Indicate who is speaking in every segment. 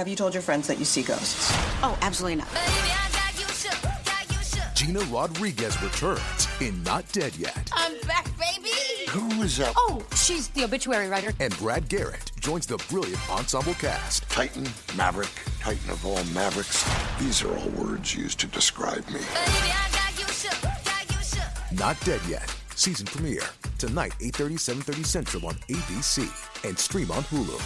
Speaker 1: Have you told your friends that you see ghosts?
Speaker 2: Oh, absolutely not.
Speaker 3: Gina Rodriguez returns in Not Dead Yet.
Speaker 2: I'm back, baby.
Speaker 4: Who is that?
Speaker 2: Oh, she's the obituary writer.
Speaker 3: And Brad Garrett joins the brilliant ensemble cast.
Speaker 4: Titan, Maverick, Titan of all Mavericks. These are all words used to describe me.
Speaker 3: Not Dead Yet. Season premiere. Tonight, 8:30, 7:30 Central on ABC. And stream on Hulu.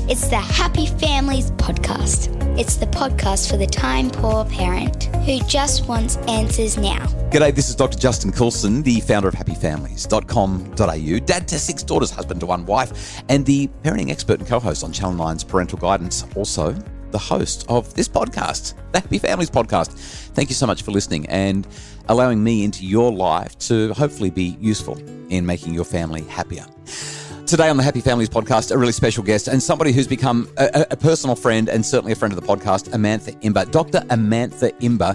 Speaker 5: It's the Happy Families podcast. It's the podcast for the time-poor parent who just wants answers now.
Speaker 6: G'day, this is Dr. Justin Coulson, the founder of happyfamilies.com.au, dad to 6 daughters, husband to 1 wife, and the parenting expert and co-host on Channel 9's Parental Guidance, also the host of this podcast, the Happy Families podcast. Thank you so much for listening and allowing me into your life to hopefully be useful in making your family happier. Today on the Happy Families podcast, a really special guest and somebody who's become a personal friend and certainly a friend of the podcast, Amantha Imber. Dr. Amantha Imber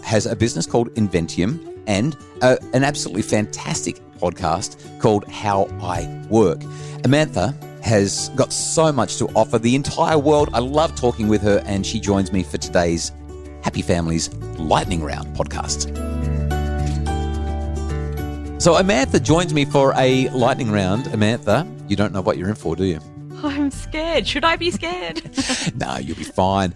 Speaker 6: has a business called Inventium and an absolutely fantastic podcast called How I Work. Amantha has got so much to offer the entire world. I love talking with her, and she joins me for today's Happy Families Lightning Round podcast. So Amantha joins me for a lightning round. Amantha, you don't know what you're in for, do you?
Speaker 7: I'm scared. Should I be scared?
Speaker 6: No, you'll be fine.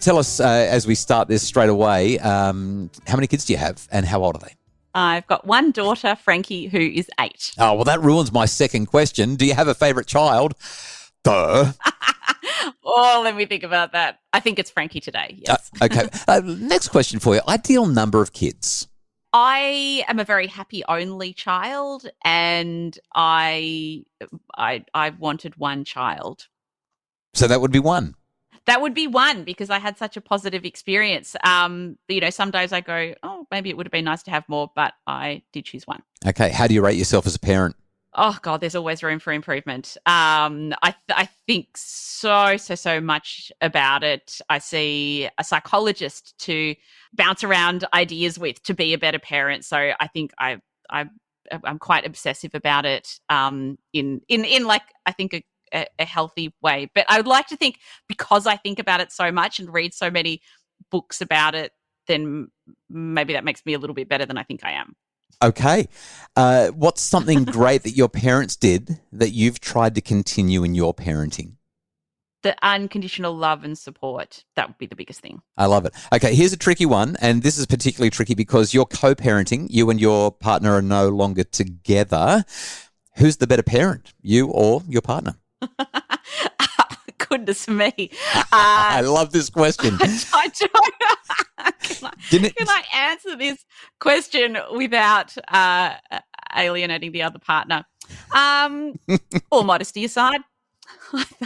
Speaker 6: Tell us, as we start this straight away, how many kids do you have and how old are they?
Speaker 7: I've got one daughter, Frankie, who is 8.
Speaker 6: Oh, well, that ruins my second question. Do you have a favourite child? Duh.
Speaker 7: Oh, let me think about that. I think it's Frankie today, yes.
Speaker 6: Okay. Next question for you. Ideal number of kids?
Speaker 7: I am a very happy only child, and I wanted one child.
Speaker 6: So that would be one.
Speaker 7: That would be one because I had such a positive experience. Some days I go, oh, maybe it would have been nice to have more, but I did choose one.
Speaker 6: Okay. How do you rate yourself as a parent?
Speaker 7: Oh, God, there's always room for improvement. I think so much about it. I see a psychologist to bounce around ideas with to be a better parent. So I think I'm quite obsessive about it in like, I think a healthy way. But I would like to think because I think about it so much and read so many books about it, then maybe that makes me a little bit better than I think I am.
Speaker 6: Okay. What's something great that your parents did that you've tried to continue in your parenting?
Speaker 7: The unconditional love and support. That would be the biggest thing.
Speaker 6: I love it. Okay, here's a tricky one, and this is particularly tricky because you're co-parenting. You and your partner are no longer together. Who's the better parent, you or your partner?
Speaker 7: Goodness me.
Speaker 6: I love this question.
Speaker 7: I don't. Can I answer this question without alienating the other partner? All modesty aside,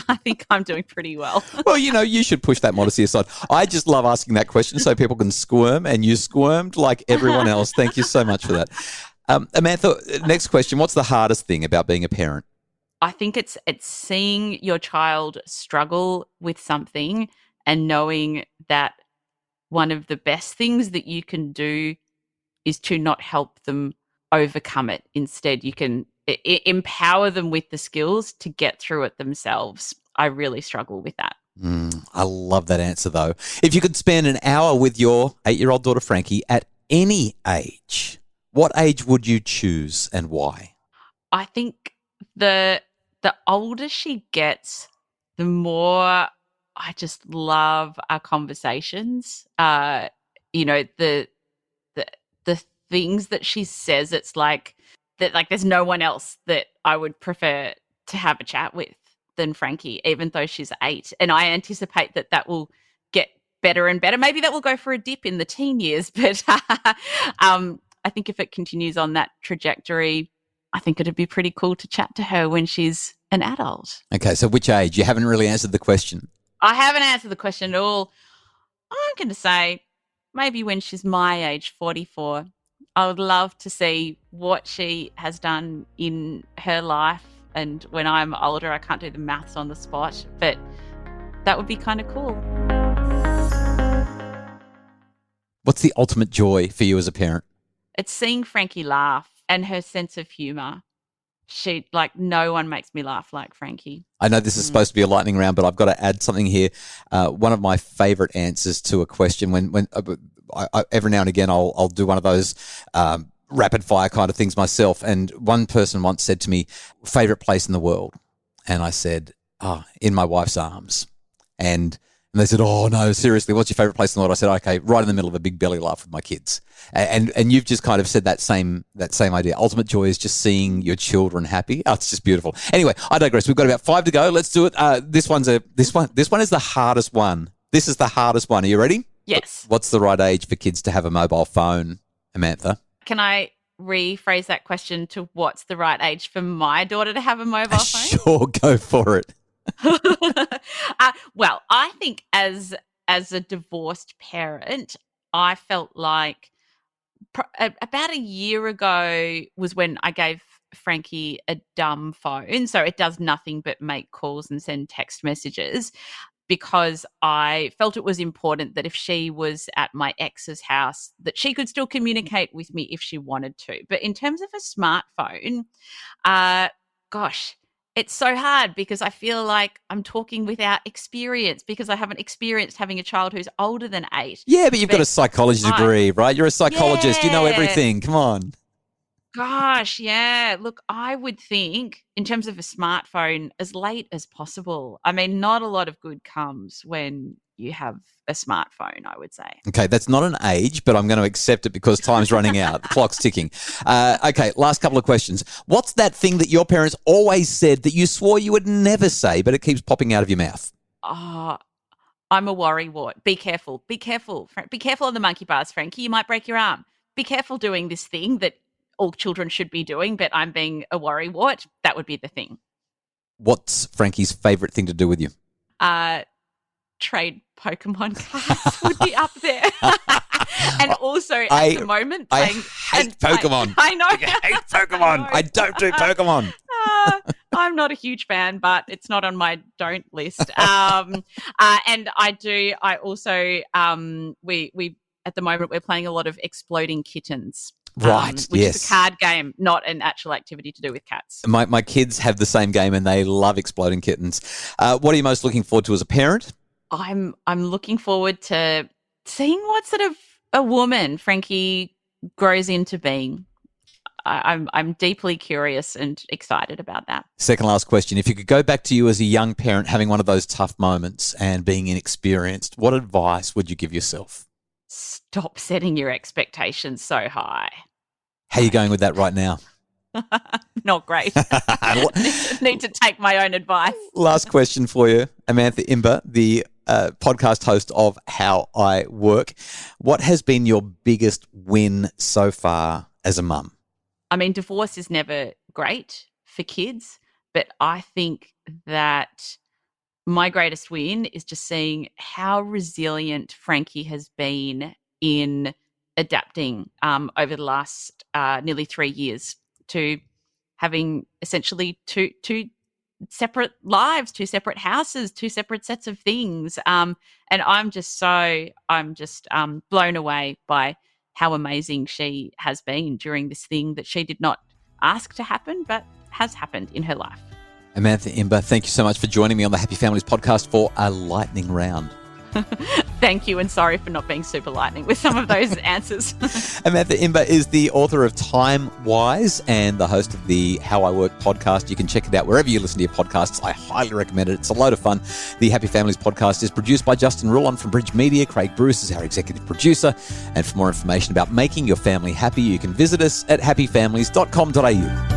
Speaker 7: I think I'm doing pretty well.
Speaker 6: Well, you should push that modesty aside. I just love asking that question so people can squirm, and you squirmed like everyone else. Thank you so much for that. Amantha, next question. What's the hardest thing about being a parent?
Speaker 7: I think it's seeing your child struggle with something and knowing that one of the best things that you can do is to not help them overcome it. Instead, you can empower them with the skills to get through it themselves. I really struggle with that.
Speaker 6: I love that answer, though. If you could spend an hour with your 8-year-old daughter, Frankie, at any age, what age would you choose and why?
Speaker 7: I think the older she gets, the more I just love our conversations. The things that she says, it's like that. Like there's no one else that I would prefer to have a chat with than Frankie, even though she's 8. And I anticipate that will get better and better. Maybe that will go for a dip in the teen years, but I think if it continues on that trajectory, I think it'd be pretty cool to chat to her when she's an adult.
Speaker 6: Okay, so which age? You haven't really answered the question.
Speaker 7: I haven't answered the question at all. I'm going to say maybe when she's my age, 44. I would love to see what she has done in her life. And when I'm older, I can't do the maths on the spot, but that would be kind of cool.
Speaker 6: What's the ultimate joy for you as a parent?
Speaker 7: It's seeing Frankie laugh and her sense of humour. no one makes me laugh like Frankie.
Speaker 6: I know this is supposed to be a lightning round, but I've got to add something here. One of my favorite answers to a question when I every now and again I'll do one of those rapid fire kind of things myself. And one person once said to me, favorite place in the world. And I said, in my wife's arms. And they said, oh, no, seriously, what's your favorite place in the world? I said, okay, right in the middle of a big belly laugh with my kids. And you've just kind of said that same idea. Ultimate joy is just seeing your children happy. Oh, it's just beautiful. Anyway, I digress. We've got about 5 to go. Let's do it. This one is the hardest one. This is the hardest one. Are you ready?
Speaker 7: Yes.
Speaker 6: What's the right age for kids to have a mobile phone, Amantha?
Speaker 7: Can I rephrase that question to what's the right age for my daughter to have a mobile phone?
Speaker 6: Sure, go for it.
Speaker 7: Well, I think as a divorced parent, I felt like about a year ago was when I gave Frankie a dumb phone. So it does nothing but make calls and send text messages, because I felt it was important that if she was at my ex's house, that she could still communicate with me if she wanted to. But in terms of a smartphone, gosh, it's so hard because I feel like I'm talking without experience because I haven't experienced having a child who's older than 8.
Speaker 6: Yeah, but you've got a psychology degree, right? You're a psychologist. You know everything. Come on.
Speaker 7: Gosh, yeah. Look, I would think in terms of a smartphone, as late as possible. I mean, not a lot of good comes when you have a smartphone, I would say.
Speaker 6: Okay, that's not an age, but I'm going to accept it because time's running out. The clock's ticking. Okay, last couple of questions. What's that thing that your parents always said that you swore you would never say, but it keeps popping out of your mouth?
Speaker 7: Oh, I'm a worrywart. Be careful. Be careful. Be careful on the monkey bars, Frankie. You might break your arm. Be careful doing this thing that all children should be doing, but I'm being a worrywart. That would be the thing.
Speaker 6: What's Frankie's favourite thing to do with you?
Speaker 7: Trade Pokemon cards would be up there. And also at the moment
Speaker 6: I hate Pokemon.
Speaker 7: I know.
Speaker 6: I hate Pokemon. I don't do Pokemon.
Speaker 7: I'm not a huge fan, but it's not on my don't list. And I also we at the moment we're playing a lot of Exploding Kittens.
Speaker 6: Right,
Speaker 7: which
Speaker 6: yes.
Speaker 7: is a card game, not an actual activity to do with cats.
Speaker 6: My kids have the same game and they love Exploding Kittens. What are you most looking forward to as a parent?
Speaker 7: I'm looking forward to seeing what sort of a woman Frankie grows into being. I'm deeply curious and excited about that.
Speaker 6: Second last question. If you could go back to you as a young parent having one of those tough moments and being inexperienced, what advice would you give yourself?
Speaker 7: Stop setting your expectations so high.
Speaker 6: How are you going with that right now?
Speaker 7: Not great. Need to take my own advice.
Speaker 6: Last question for you, Amantha Imber, the podcast host of How I Work. What has been your biggest win so far as a mum?
Speaker 7: I mean, divorce is never great for kids, but I think that my greatest win is just seeing how resilient Frankie has been in adapting over the last nearly 3 years to having essentially two separate lives, 2 separate houses, 2 separate sets of things. And I'm just blown away by how amazing she has been during this thing that she did not ask to happen, but has happened in her life.
Speaker 6: Amantha Imber, thank you so much for joining me on the Happy Families podcast for a lightning round.
Speaker 7: Thank you, and sorry for not being super lightning with some of those answers.
Speaker 6: Amantha Imber is the author of Time Wise and the host of the How I Work podcast. You can check it out wherever you listen to your podcasts. I highly recommend it. It's a load of fun. The Happy Families podcast is produced by Justin Rulon from Bridge Media. Craig Bruce is our executive producer. And for more information about making your family happy, you can visit us at happyfamilies.com.au.